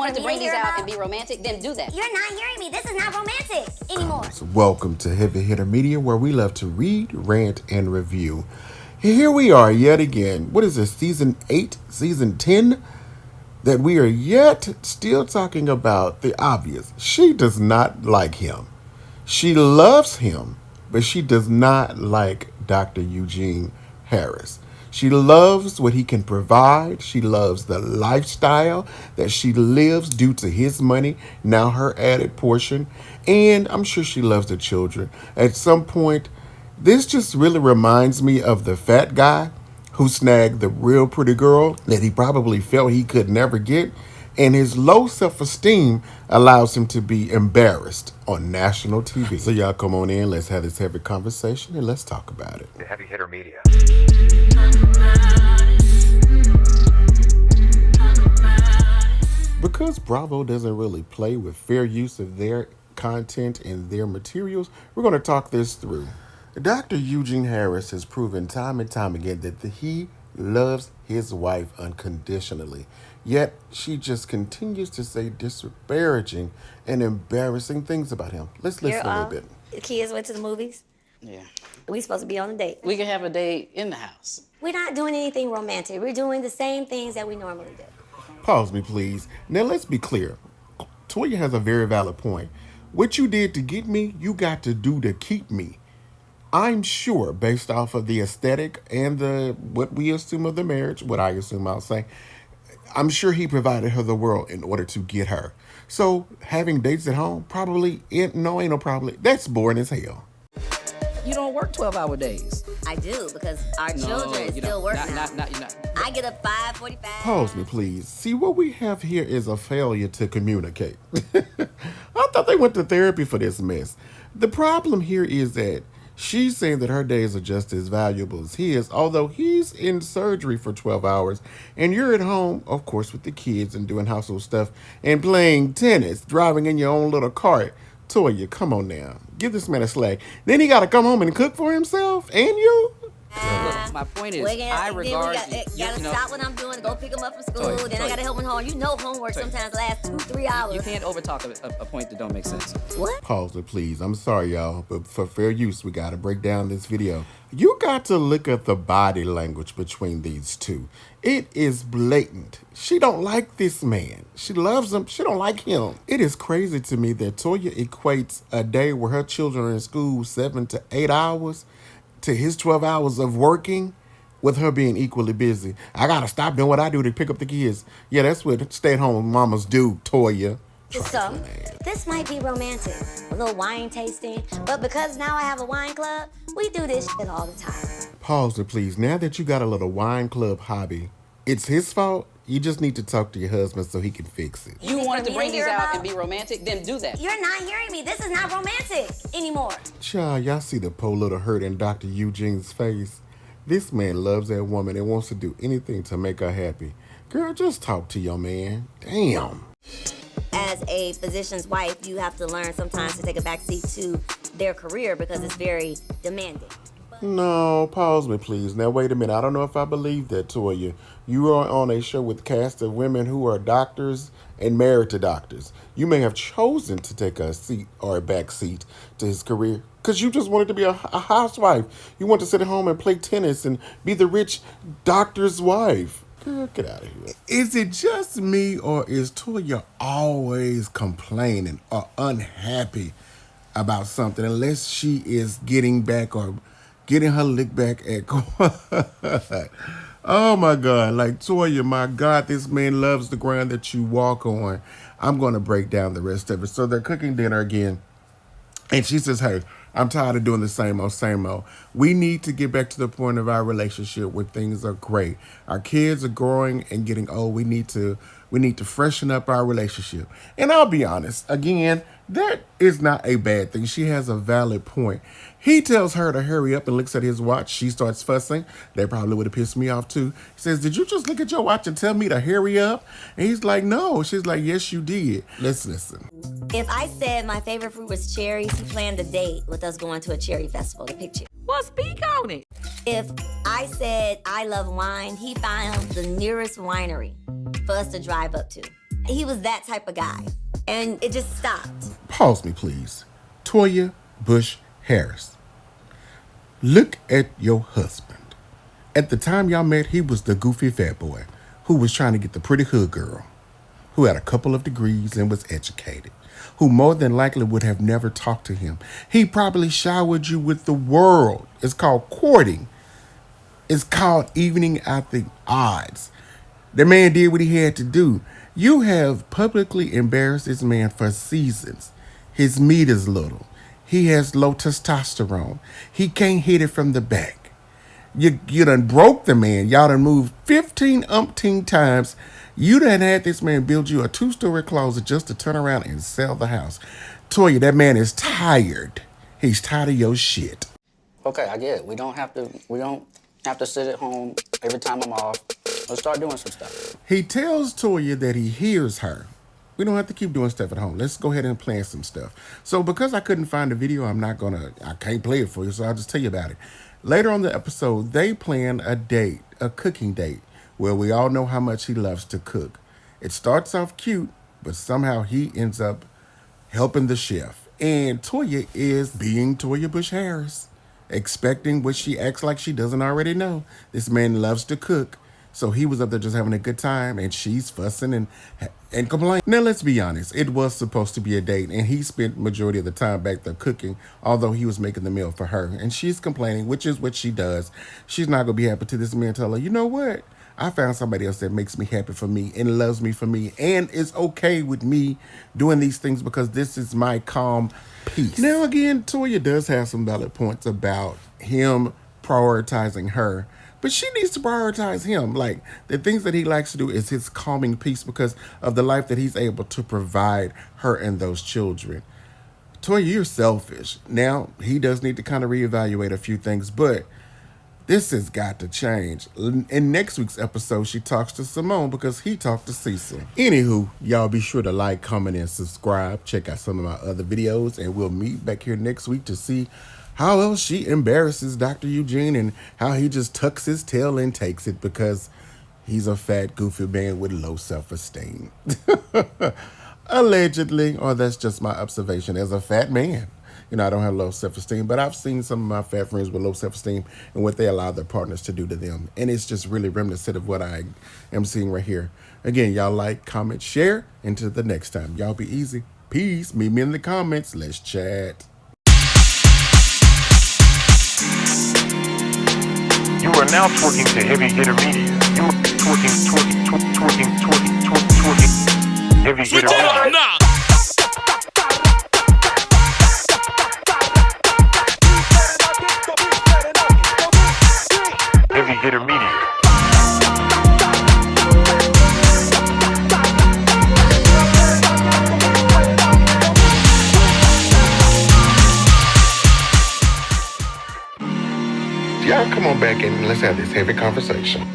wanted to bring these out and be romantic, then do that. You're not hearing me. This is not romantic anymore. So welcome to Heavy Hitter Media, where we love to read, rant, and review. Here we are yet again. What is this, season 8, season 10? That we are yet still talking about the obvious. She does not like him. She loves him, but she does not like Dr. Eugene Harris. She loves what he can provide. She loves the lifestyle that she lives due to his money, now her added portion. And I'm sure she loves the children. At some point, this just really reminds me of the fat guy who snagged the real pretty girl that he probably felt he could never get. And his low self-esteem allows him to be embarrassed on national TV. So y'all come on in, let's have this heavy conversation, and let's talk about it. The Heavy Hitter Media. Because Bravo doesn't really play with fair use of their content and their materials, we're going to talk this through. Dr. Eugene Harris has proven time and time again that he loves his wife unconditionally. Yet, she just continues to say disparaging and embarrassing things about him. Let's listen a little bit. The kids went to the movies. Yeah. We supposed to be on a date. We can have a date in the house. We're not doing anything romantic. We're doing the same things that we normally do. Pause me, please. Now, let's be clear. Toya has a very valid point. What you did to get me, you got to do to keep me. I'm sure, based off of the aesthetic and what we assume of the marriage, what I assume I'll say, I'm sure he provided her the world in order to get her. So having dates at home, ain't no problem. That's boring as hell. You don't work 12-hour days. I do, because our children still work now. I get up 5:45. Pause me, please. See, what we have here is a failure to communicate. I thought they went to therapy for this mess. The problem here is that she's saying that her days are just as valuable as his, although he's in surgery for 12 hours, and you're at home, of course, with the kids and doing household stuff and playing tennis, driving in your own little cart. Toya, come on now. Give this man a slack. Then he got to come home and cook for himself, and you? Look, my point is, I regard gotta stop what I'm doing to go pick him up from school. Then I gotta help him home. You know, homework sometimes lasts 2-3 hours. You can't overtalk a point that don't make sense. What? Pause it, please. I'm sorry, y'all, but for fair use, we got to break down this video. You got to look at the body language between these two. It is blatant. She don't like this man. She loves him. She don't like him. It is crazy to me that Toya equates a day where her children are in school 7 to 8 hours to his 12 hours of working with her being equally busy. I got to stop doing what I do to pick up the kids. Yeah, that's what stay-at-home mamas do, Toya. So, this might be romantic, a little wine tasting, but because now I have a wine club, we do this shit all the time. Pause it, please. Now that you got a little wine club hobby, it's his fault. You just need to talk to your husband so he can fix it. You wanted to bring these out and be romantic, then do that. You're not hearing me. This is not romantic anymore. Child, y'all see the poor little hurt in Dr. Eugene's face? This man loves that woman and wants to do anything to make her happy. Girl, just talk to your man. Damn. As a physician's wife, you have to learn sometimes to take a backseat to their career because it's very demanding. No, pause me, please. Now, wait a minute. I don't know if I believe that, Toya. You are on a show with a cast of women who are doctors and married to doctors. You may have chosen to take a seat or a back seat to his career because you just wanted to be a housewife. You want to sit at home and play tennis and be the rich doctor's wife. Girl, get out of here. Is it just me, or is Toya always complaining or unhappy about something unless she is getting back or getting her lick back at God? Oh my God, like Toya, my God, this man loves the ground that you walk on. I'm going to break down the rest of it. So they're cooking dinner again. And she says, hey, I'm tired of doing the same old. We need to get back to the point of our relationship where things are great. Our kids are growing and getting old. We need to freshen up our relationship. And I'll be honest, again, that is not a bad thing. She has a valid point. He tells her to hurry up and looks at his watch. She starts fussing. That probably would have pissed me off too. He says, did you just look at your watch and tell me to hurry up? And he's like, no. She's like, yes, you did. Let's listen. If I said my favorite fruit was cherries, he planned a date with us going to a cherry festival to pick cherries. Well, speak on it. If I said I love wine, he found the nearest winery for us to drive up to. He was that type of guy. And it just stopped. Pause me, please. Toya Bush Harris. Look at your husband. At the time y'all met, he was the goofy fat boy who was trying to get the pretty hood girl, who had a couple of degrees and was educated, who more than likely would have never talked to him. He probably showered you with the world. It's called courting. It's called evening out the odds. The man did what he had to do. You have publicly embarrassed this man for seasons. His meat is little. He has low testosterone. He can't hit it from the back. You done broke the man. Y'all done moved 15 umpteen times. You done had this man build you a 2-story closet just to turn around and sell the house. Toya, that man is tired. He's tired of your shit. Okay, I get it. We don't have to sit at home every time I'm off. Let's start doing some stuff. He tells Toya that he hears her. We don't have to keep doing stuff at home. Let's go ahead and plan some stuff. So because I couldn't find the video, I can't play it for you, so I'll just tell you about it. Later on the episode, they plan a date, a cooking date, where we all know how much he loves to cook. It starts off cute, but somehow he ends up helping the chef. And Toya is being Toya Bush Harris, expecting what she acts like she doesn't already know. This man loves to cook. So he was up there just having a good time, and she's fussing and complaining. Now, let's be honest. It was supposed to be a date, and he spent majority of the time back there cooking, although he was making the meal for her. And she's complaining, which is what she does. She's not going to be happy to this man tell her, you know what? I found somebody else that makes me happy for me and loves me for me and is okay with me doing these things because this is my calm peace. Now, again, Toya does have some valid points about him prioritizing her. But she needs to prioritize him. Like, the things that he likes to do is his calming peace because of the life that he's able to provide her and those children. Toya, you're selfish. Now, he does need to kind of reevaluate a few things, but this has got to change. In next week's episode, she talks to Simone because he talked to Cecil. Anywho, y'all be sure to like, comment, and subscribe. Check out some of my other videos, and we'll meet back here next week to see how else she embarrasses Dr. Eugene and how he just tucks his tail and takes it because he's a fat, goofy man with low self-esteem. Allegedly, or that's just my observation as a fat man. You know, I don't have low self-esteem, but I've seen some of my fat friends with low self-esteem and what they allow their partners to do to them. And it's just really reminiscent of what I am seeing right here. Again, y'all like, comment, share. Until the next time, y'all be easy. Peace. Meet me in the comments. Let's chat. You are now twerking to heavy hitter media. You are twerking, heavy hitter media. Heavy hitter media. Y'all come on back and let's have this heavy conversation.